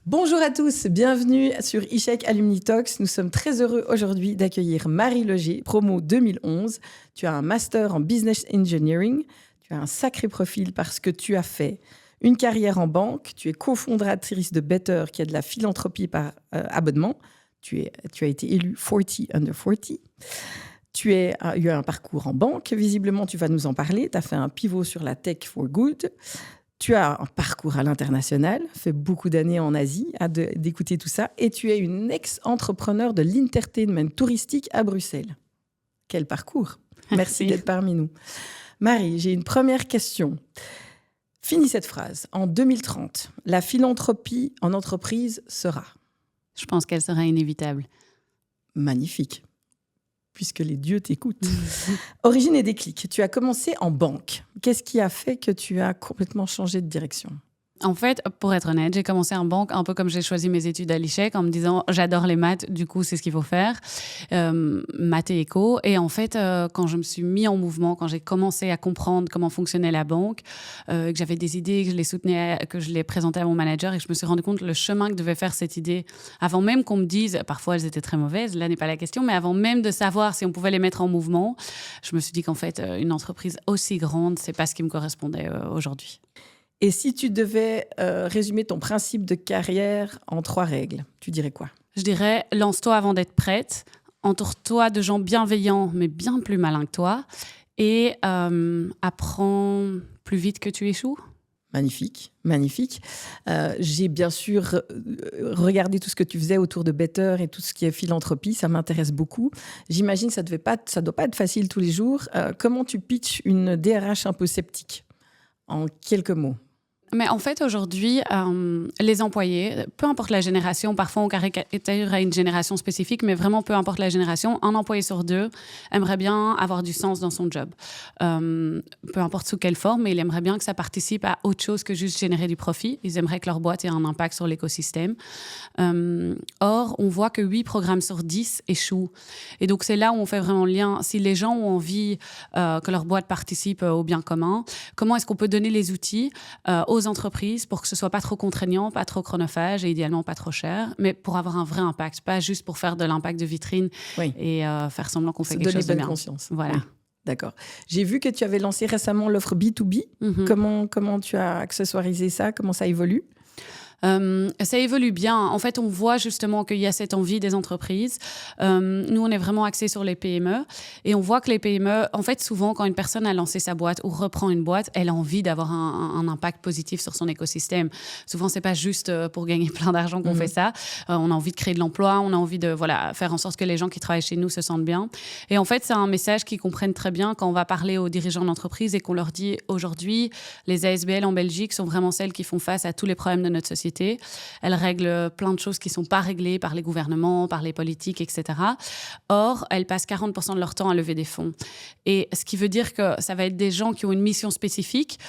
Bonjour à tous, bienvenue sur eCheck Alumni Talks. Nous sommes très heureux aujourd'hui d'accueillir Marie Leger, promo 2011. Tu as un master en Business Engineering. Tu as un sacré profil parce que tu as fait une carrière en banque. Tu es cofondatrice de Better, qui a de la philanthropie par abonnement. Tu as été élue 40 under 40. Tu as eu un parcours en banque. Visiblement, tu vas nous en parler. Tu as fait un pivot sur la tech for good. Tu as un parcours à l'international, fait beaucoup d'années en Asie, d'écouter tout ça. Et tu es une ex-entrepreneur de l'entertainment touristique à Bruxelles. Quel parcours! Merci d'être parmi nous. Marie, j'ai une première question. Finis cette phrase. En 2030, la philanthropie en entreprise sera? Je pense qu'elle sera inévitable. Magnifique. Puisque les dieux t'écoutent. Origine et déclic. Tu as commencé en banque. Qu'est-ce qui a fait que tu as complètement changé de direction? En fait, pour être honnête, j'ai commencé en banque un peu comme j'ai choisi mes études à l'ECHEC en me disant j'adore les maths, du coup c'est ce qu'il faut faire, maths et éco. Et en fait, quand je me suis mis en mouvement, quand j'ai commencé à comprendre comment fonctionnait la banque, que j'avais des idées, que je les soutenais, que je les présentais à mon manager et que je me suis rendu compte le chemin que devait faire cette idée, avant même qu'on me dise, parfois elles étaient très mauvaises, là n'est pas la question, mais avant même de savoir si on pouvait les mettre en mouvement, je me suis dit qu'en fait, une entreprise aussi grande, c'est pas ce qui me correspondait aujourd'hui. Et si tu devais résumer ton principe de carrière en 3 règles, tu dirais quoi? Je dirais, lance-toi avant d'être prête, entoure-toi de gens bienveillants, mais bien plus malins que toi, et apprends plus vite que tu échoues. Magnifique, magnifique. J'ai bien sûr regardé tout ce que tu faisais autour de Better et tout ce qui est philanthropie, ça m'intéresse beaucoup. J'imagine que ça doit pas être facile tous les jours. Comment tu pitches une DRH un peu sceptique? En quelques mots. Mais en fait, aujourd'hui, les employés, peu importe la génération, parfois on caricature à une génération spécifique, mais vraiment peu importe la génération, un employé sur 2 aimerait bien avoir du sens dans son job. Peu importe sous quelle forme, mais il aimerait bien que ça participe à autre chose que juste générer du profit. Ils aimeraient que leur boîte ait un impact sur l'écosystème. Or, on voit que 8 programmes sur 10 échouent. Et donc, c'est là où on fait vraiment le lien. Si les gens ont envie que leur boîte participe au bien commun, comment est-ce qu'on peut donner les outils aux entreprises pour que ce soit pas trop contraignant, pas trop chronophage et idéalement pas trop cher, mais pour avoir un vrai impact, pas juste pour faire de l'impact de vitrine et faire semblant qu'on fait quelque chose de bien. Conscience. Voilà. Oui. D'accord. J'ai vu que tu avais lancé récemment l'offre B2B. Comment tu as accessoirisé ça? Comment ça évolue? Ça évolue bien. En fait, on voit justement qu'il y a cette envie des entreprises. Nous, on est vraiment axés sur les PME et on voit que les PME, en fait, souvent, quand une personne a lancé sa boîte ou reprend une boîte, elle a envie d'avoir un impact positif sur son écosystème. Souvent, c'est pas juste pour gagner plein d'argent qu'on fait ça. On a envie de créer de l'emploi, on a envie de faire en sorte que les gens qui travaillent chez nous se sentent bien. Et en fait, c'est un message qu'ils comprennent très bien quand on va parler aux dirigeants d'entreprise et qu'on leur dit aujourd'hui, les ASBL en Belgique sont vraiment celles qui font face à tous les problèmes de notre société. Elles règlent plein de choses qui ne sont pas réglées par les gouvernements, par les politiques, etc. Or, elles passent 40% de leur temps à lever des fonds. Et ce qui veut dire que ça va être des gens qui ont une mission spécifique.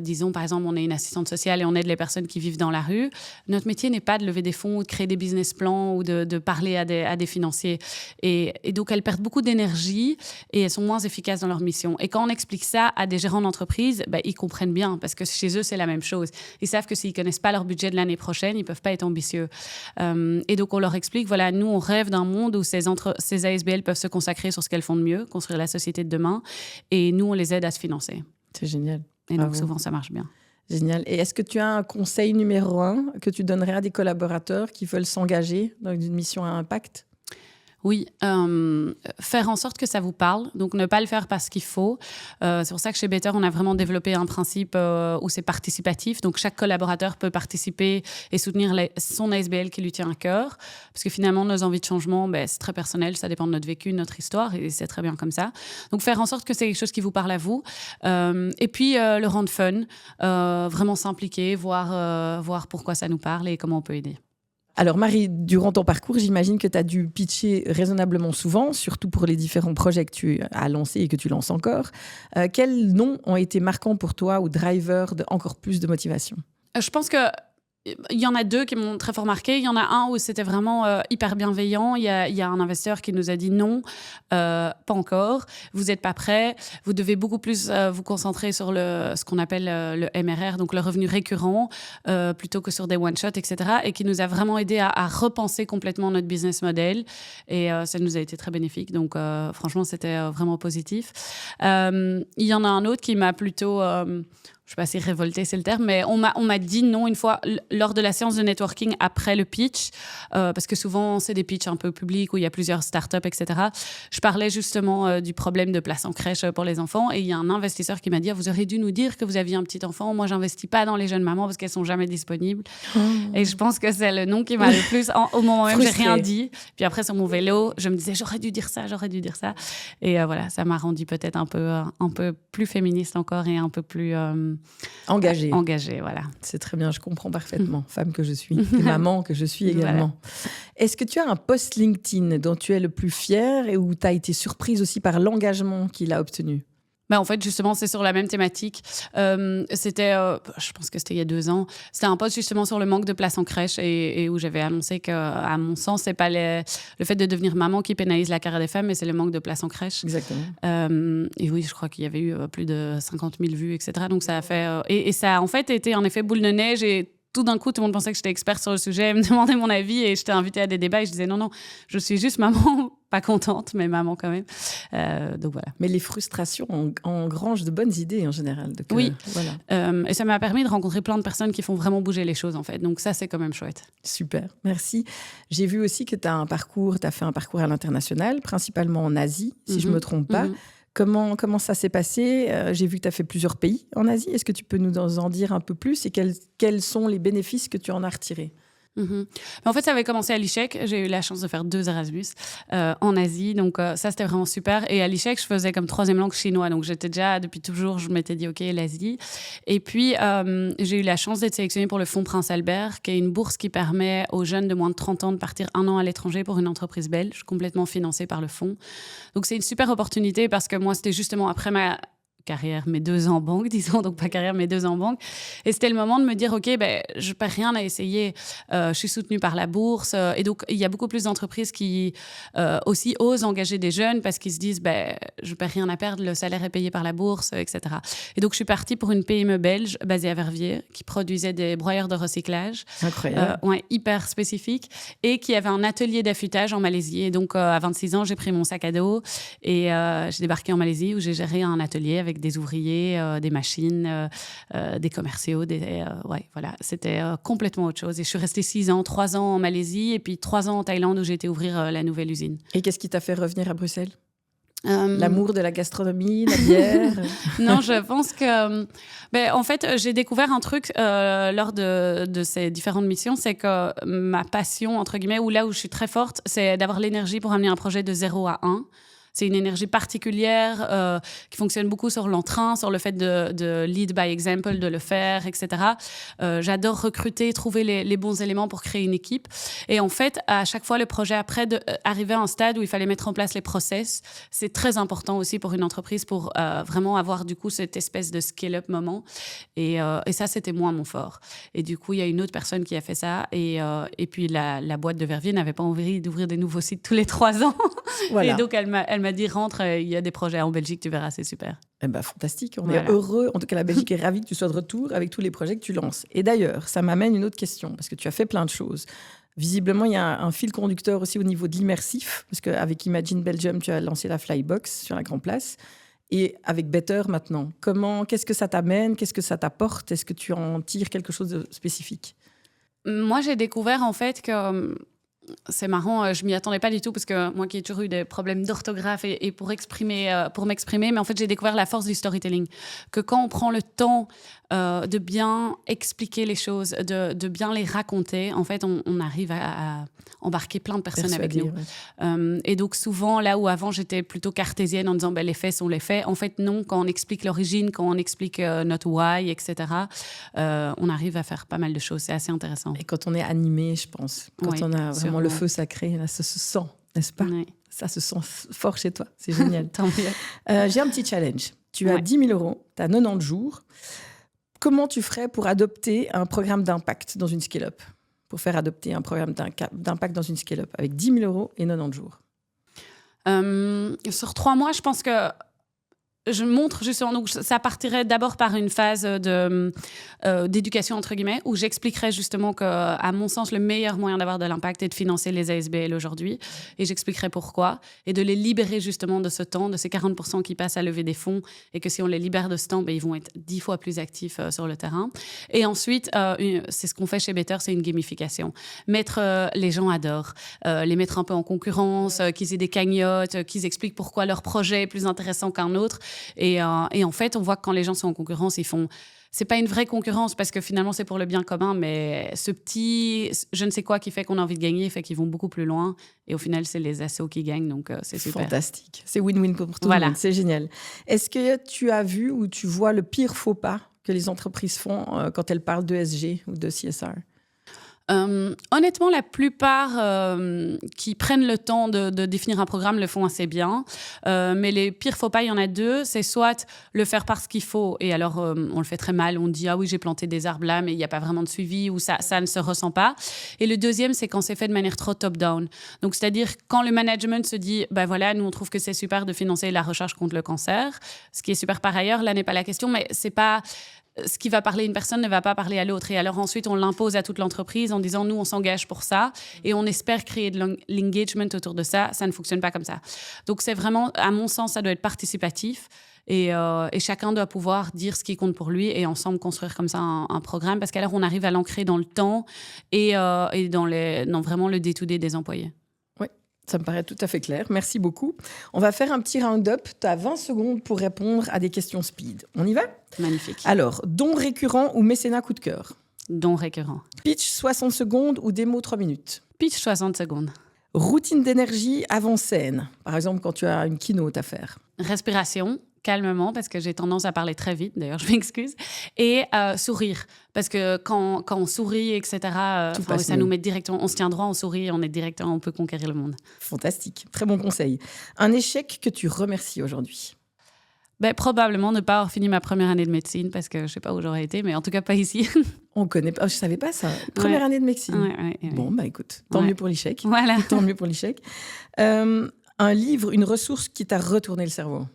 Disons, par exemple, on est une assistante sociale et on aide les personnes qui vivent dans la rue. Notre métier n'est pas de lever des fonds ou de créer des business plans ou de parler à des financiers. Et donc, elles perdent beaucoup d'énergie et elles sont moins efficaces dans leur mission. Et quand on explique ça à des gérants d'entreprise, ils comprennent bien parce que chez eux, c'est la même chose. Ils savent que s'ils ne connaissent pas leur budget de l'année prochaine, ils ne peuvent pas être ambitieux. Et donc, on leur explique, voilà, nous, on rêve d'un monde où ces ASBL peuvent se consacrer sur ce qu'elles font de mieux, construire la société de demain, et nous, on les aide à se financer. C'est génial. Et donc, souvent, ça marche bien. Génial. Et est-ce que tu as un conseil numéro 1 que tu donnerais à des collaborateurs qui veulent s'engager dans une mission à impact? Oui, faire en sorte que ça vous parle, donc ne pas le faire parce qu'il faut. C'est pour ça que chez Better, on a vraiment développé un principe où c'est participatif. Donc, chaque collaborateur peut participer et soutenir son ASBL qui lui tient à cœur. Parce que finalement, nos envies de changement, c'est très personnel, ça dépend de notre vécu, de notre histoire, et c'est très bien comme ça. Donc, faire en sorte que c'est quelque chose qui vous parle à vous. Et puis, le rendre fun, vraiment s'impliquer, voir pourquoi ça nous parle et comment on peut aider. Alors Marie, durant ton parcours, j'imagine que tu as dû pitcher raisonnablement souvent, surtout pour les différents projets que tu as lancés et que tu lances encore. Quels noms ont été marquants pour toi ou drivers de encore plus de motivation? Je pense que il y en a 2 qui m'ont très fort marqué. Il y en a un où c'était vraiment hyper bienveillant. Il y a un investisseur qui nous a dit non, pas encore. Vous n'êtes pas prêt. Vous devez beaucoup plus vous concentrer sur ce qu'on appelle le MRR, donc le revenu récurrent, plutôt que sur des one-shots, etc. Et qui nous a vraiment aidé à repenser complètement notre business model. Et ça nous a été très bénéfique. Donc, franchement, c'était vraiment positif. Il y en a un autre qui m'a plutôt... je ne sais pas si révolté, c'est le terme, mais on m'a dit non une fois lors de la séance de networking après le pitch, parce que souvent, c'est des pitchs un peu publics où il y a plusieurs startups, etc. Je parlais justement du problème de place en crèche pour les enfants et il y a un investisseur qui m'a dit « Vous auriez dû nous dire que vous aviez un petit enfant. Moi, je n'investis pas dans les jeunes mamans parce qu'elles ne sont jamais disponibles. » Et je pense que c'est le non qui m'a le plus... Au moment même, je n'ai rien dit. Puis après, sur mon vélo, je me disais « J'aurais dû dire ça, j'aurais dû dire ça. » Et voilà, ça m'a rendu peut-être un peu plus féministe encore et un peu plus... Engagée, voilà. C'est très bien, je comprends parfaitement. Femme que je suis, et maman que je suis également. Voilà. Est-ce que tu as un post LinkedIn dont tu es le plus fière et où tu as été surprise aussi par l'engagement qu'il a obtenu? En fait, justement, c'est sur la même thématique. C'était, je pense que c'était il y a 2 ans. C'était un post justement sur le manque de place en crèche et où j'avais annoncé qu'à mon sens, c'est pas le fait de devenir maman qui pénalise la carrière des femmes, mais c'est le manque de place en crèche. Exactement. Et oui, je crois qu'il y avait eu plus de 50 000 vues, etc. Donc ça a fait... et ça a en fait été un effet boule de neige et tout d'un coup, tout le monde pensait que j'étais experte sur le sujet, me demandait mon avis et j'étais invitée à des débats et je disais non, je suis juste maman, pas contente, mais maman quand même. Donc voilà. Mais les frustrations engrangent de bonnes idées en général. Donc, oui, voilà. Et ça m'a permis de rencontrer plein de personnes qui font vraiment bouger les choses en fait. Donc ça, c'est quand même chouette. Super, merci. J'ai vu aussi que tu as fait un parcours à l'international, principalement en Asie, si je ne me trompe pas. Comment ça s'est passé? J'ai vu que tu as fait plusieurs pays en Asie. Est-ce que tu peux nous en dire un peu plus et quels sont les bénéfices que tu en as retirés? En fait, ça avait commencé à l'ICHEC. J'ai eu la chance de faire 2 Erasmus en Asie. Donc, ça, c'était vraiment super. Et à l'ICHEC, je faisais comme 3e langue chinois. Donc, j'étais déjà, depuis toujours, je m'étais dit, OK, l'Asie. Et puis, j'ai eu la chance d'être sélectionnée pour le Fonds Prince Albert, qui est une bourse qui permet aux jeunes de moins de 30 ans de partir 1 an à l'étranger pour une entreprise belge, complètement financée par le fonds. Donc, c'est une super opportunité parce que moi, c'était justement après ma carrière, mes 2 ans en banque, disons, donc pas carrière, mes 2 ans en banque. Et c'était le moment de me dire, OK, je ne perds rien à essayer. Je suis soutenue par la bourse. Et donc, il y a beaucoup plus d'entreprises qui aussi osent engager des jeunes parce qu'ils se disent, je ne perds rien à perdre, le salaire est payé par la bourse, etc. Et donc, je suis partie pour une PME belge basée à Verviers qui produisait des broyeurs de recyclage. Incroyable. Hyper spécifique. Et qui avait un atelier d'affûtage en Malaisie. Et donc, à 26 ans, j'ai pris mon sac à dos et j'ai débarqué en Malaisie où j'ai géré un atelier avec des ouvriers, des machines, des commerciaux. Voilà. C'était complètement autre chose. Et je suis restée 6 ans, 3 ans en Malaisie et puis 3 ans en Thaïlande où j'ai été ouvrir la nouvelle usine. Et qu'est-ce qui t'a fait revenir à Bruxelles? L'amour de la gastronomie, la bière? Non, je pense que... en fait, j'ai découvert un truc lors de ces différentes missions, c'est que ma passion, entre guillemets, ou là où je suis très forte, c'est d'avoir l'énergie pour amener un projet de 0 à 1. C'est une énergie particulière qui fonctionne beaucoup sur l'entrain, sur le fait de lead by example, de le faire, etc. J'adore recruter, trouver les bons éléments pour créer une équipe. Et en fait, à chaque fois, le projet après arrivait à un stade où il fallait mettre en place les process. C'est très important aussi pour une entreprise pour vraiment avoir du coup cette espèce de scale-up moment. Et ça, c'était moins mon fort. Et du coup, il y a une autre personne qui a fait ça. Et puis, la boîte de Verviers n'avait pas envie d'ouvrir des nouveaux sites tous les 3 ans. Voilà. Et donc, elle m'a dit, rentre, il y a des projets en Belgique, tu verras, c'est super. Fantastique, on est heureux. En tout cas, la Belgique est ravie que tu sois de retour avec tous les projets que tu lances. Et d'ailleurs, ça m'amène une autre question, parce que tu as fait plein de choses. Visiblement, il y a un fil conducteur aussi au niveau de l'immersif, parce qu'avec Imagine Belgium, tu as lancé la Flybox sur la Grand Place. Et avec Better maintenant, qu'est-ce que ça t'amène? Qu'est-ce que ça t'apporte? Est-ce que tu en tires quelque chose de spécifique? Moi, j'ai découvert en fait que... C'est marrant, je m'y attendais pas du tout parce que moi qui ai toujours eu des problèmes d'orthographe et pour m'exprimer, mais en fait j'ai découvert la force du storytelling. Que quand on prend le temps de bien expliquer les choses, de bien les raconter, en fait on arrive à embarquer plein de personnes avec nous. Ouais. Et donc souvent, là où avant j'étais plutôt cartésienne en disant les faits sont les faits, en fait non, quand on explique l'origine, quand on explique notre why, etc., on arrive à faire pas mal de choses, c'est assez intéressant. Et quand on est animé, je pense, quand on a vraiment le feu sacré, là, ça se sent, n'est-ce pas? Oui. Ça se sent fort chez toi, c'est génial. Tant mieux. J'ai un petit challenge. Tu as 10 000 €, tu as 90 jours comment tu ferais pour adopter un programme d'impact dans une scale-up? Pour faire adopter un programme d'impact dans une scale-up avec 10 000 € et 90 jours. Sur 3 mois, je pense que je montre justement, donc ça partirait d'abord par une phase d'éducation entre guillemets, où j'expliquerais justement que, à mon sens, le meilleur moyen d'avoir de l'impact est de financer les ASBL aujourd'hui, et j'expliquerai pourquoi, et de les libérer justement de ce temps, de ces 40% qui passent à lever des fonds, et que si on les libère de ce temps, ils vont être 10 fois plus actifs sur le terrain. Et ensuite, c'est ce qu'on fait chez Better, c'est une gamification. Les gens adorent, les mettre un peu en concurrence, qu'ils aient des cagnottes, qu'ils expliquent pourquoi leur projet est plus intéressant qu'un autre. Et en fait, on voit que quand les gens sont en concurrence, c'est pas une vraie concurrence parce que finalement, c'est pour le bien commun, mais ce petit je ne sais quoi qui fait qu'on a envie de gagner fait qu'ils vont beaucoup plus loin. Et au final, c'est les assos qui gagnent, donc c'est super. Fantastique. C'est win-win pour tout le monde. C'est génial. Est-ce que tu as vu ou tu vois le pire faux pas que les entreprises font quand elles parlent d'ESG ou de CSR? Honnêtement, la plupart qui prennent le temps de définir un programme le font assez bien. Mais les pires faux pas, il y en a 2. C'est soit le faire parce qu'il faut, et alors on le fait très mal. On dit « Ah oui, j'ai planté des arbres là, mais il n'y a pas vraiment de suivi » ou ça ne se ressent pas. Et le deuxième, c'est quand c'est fait de manière trop top-down. Donc, c'est-à-dire quand le management se dit « Bah voilà, nous, on trouve que c'est super de financer la recherche contre le cancer », ce qui est super par ailleurs, là n'est pas la question, mais c'est pas... Ce qui va parler à une personne ne va pas parler à l'autre. Et alors ensuite, on l'impose à toute l'entreprise en disant « Nous, on s'engage pour ça et on espère créer de l'engagement autour de ça. » Ça ne fonctionne pas comme ça. Donc, c'est vraiment, à mon sens, ça doit être participatif. Et chacun doit pouvoir dire ce qui compte pour lui et ensemble construire comme ça un programme. Parce qu'alors, on arrive à l'ancrer dans le temps et dans vraiment le day-to-day des employés. Ça me paraît tout à fait clair. Merci beaucoup. On va faire un petit round-up. Tu as 20 secondes pour répondre à des questions speed. On y va? Magnifique. Alors, don récurrent ou mécénat coup de cœur? Don récurrent. Pitch 60 secondes ou démo 3 minutes? Pitch 60 secondes. Routine d'énergie avant scène. Par exemple, quand tu as une keynote à faire. Respiration, calmement, parce que j'ai tendance à parler très vite, d'ailleurs, je m'excuse. Et sourire, parce que quand on sourit, etc., ça nous met directement... On se tient droit, on sourit, on peut conquérir le monde. Fantastique, très bon conseil. Un échec que tu remercies aujourd'hui? Probablement ne pas avoir fini ma première année de médecine, parce que je ne sais pas où j'aurais été, mais en tout cas pas ici. On connaît pas, je ne savais pas ça. Première année de médecine. Ouais. Bon, écoute, tant mieux pour l'échec. Voilà. Tant mieux pour l'échec. Un livre, une ressource qui t'a retourné le cerveau?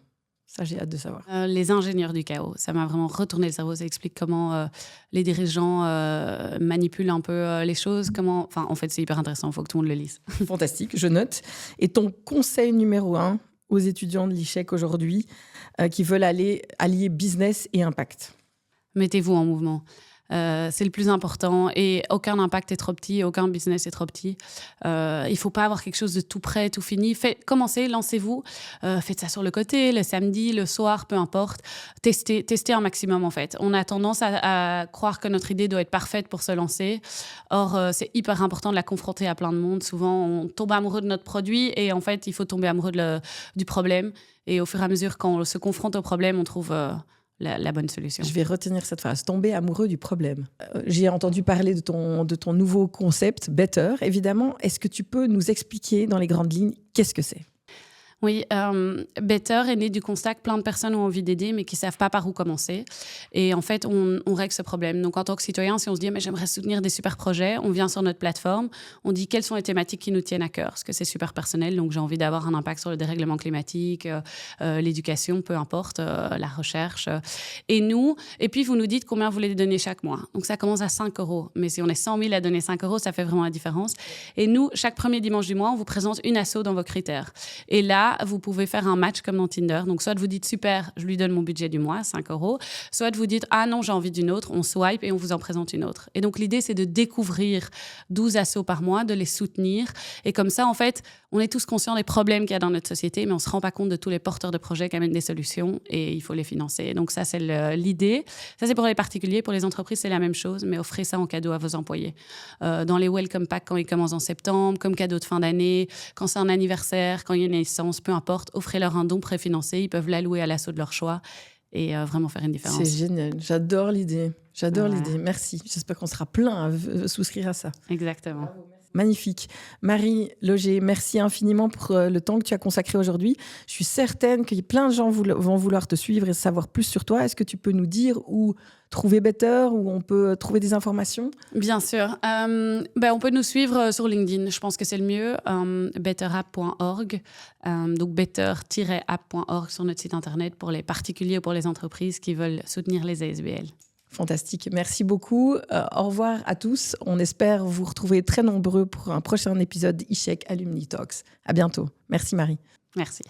Ça, j'ai hâte de savoir. Les ingénieurs du chaos. Ça m'a vraiment retourné le cerveau. Ça explique comment les dirigeants manipulent un peu les choses. En fait, c'est hyper intéressant. Il faut que tout le monde le lise. Fantastique, je note. Et ton conseil numéro 1 aux étudiants de l'ICHEC aujourd'hui qui veulent allier business et impact? Mettez-vous en mouvement. C'est le plus important et aucun impact est trop petit, aucun business est trop petit. Il faut pas avoir quelque chose de tout prêt, tout fini. Commencez, lancez-vous, faites ça sur le côté, le samedi, le soir, peu importe. Testez un maximum en fait. On a tendance à croire que notre idée doit être parfaite pour se lancer. Or, c'est hyper important de la confronter à plein de monde. Souvent, on tombe amoureux de notre produit et en fait, il faut tomber amoureux du problème. Et au fur et à mesure, quand on se confronte au problème, on trouve... La bonne solution. Je vais retenir cette phrase, tomber amoureux du problème. J'ai entendu parler de ton nouveau concept, Better, évidemment. Est-ce que tu peux nous expliquer dans les grandes lignes qu'est-ce que c'est? Oui, Better est né du constat que plein de personnes ont envie d'aider, mais qui ne savent pas par où commencer. Et en fait, on règle ce problème. Donc, en tant que citoyen, si on se dit « mais j'aimerais soutenir des super projets », on vient sur notre plateforme, on dit quelles sont les thématiques qui nous tiennent à cœur, parce que c'est super personnel. Donc, j'ai envie d'avoir un impact sur le dérèglement climatique, l'éducation, peu importe, la recherche. Et puis, vous nous dites combien vous voulez donner chaque mois. Donc, ça commence à 5 €. Mais si on est 100 000 à donner 5 €, ça fait vraiment la différence. Et nous, chaque premier dimanche du mois, on vous présente une asso dans vos critères. Et là, vous pouvez faire un match comme dans Tinder. Donc, soit vous dites, super, je lui donne mon budget du mois, 5 €. Soit vous dites, ah non, j'ai envie d'une autre. On swipe et on vous en présente une autre. Et donc, l'idée, c'est de découvrir 12 assos par mois, de les soutenir. Et comme ça, en fait, on est tous conscients des problèmes qu'il y a dans notre société, mais on ne se rend pas compte de tous les porteurs de projets qui amènent des solutions et il faut les financer. Donc, ça, c'est l'idée. Ça, c'est pour les particuliers. Pour les entreprises, c'est la même chose, mais offrez ça en cadeau à vos employés. Dans les Welcome Packs, quand ils commencent en septembre, comme cadeau de fin d'année, quand c'est un anniversaire, quand il y a une naissance, peu importe, offrez-leur un don préfinancé, ils peuvent l'allouer à l'asso de leur choix et vraiment faire une différence. C'est génial, j'adore l'idée, l'idée. Merci, j'espère qu'on sera plein à souscrire à ça. Exactement. Bravo, merci. Magnifique. Marie Loger, merci infiniment pour le temps que tu as consacré aujourd'hui. Je suis certaine qu'il y a plein de gens vont vouloir te suivre et savoir plus sur toi. Est-ce que tu peux nous dire où trouver Better, où on peut trouver des informations? Bien sûr. On peut nous suivre sur LinkedIn. Je pense que c'est le mieux. Betterapp.org. Donc better-app.org sur notre site internet pour les particuliers ou pour les entreprises qui veulent soutenir les ASBL. Fantastique. Merci beaucoup. Au revoir à tous. On espère vous retrouver très nombreux pour un prochain épisode Ishek Alumni Talks. À bientôt. Merci Marie. Merci.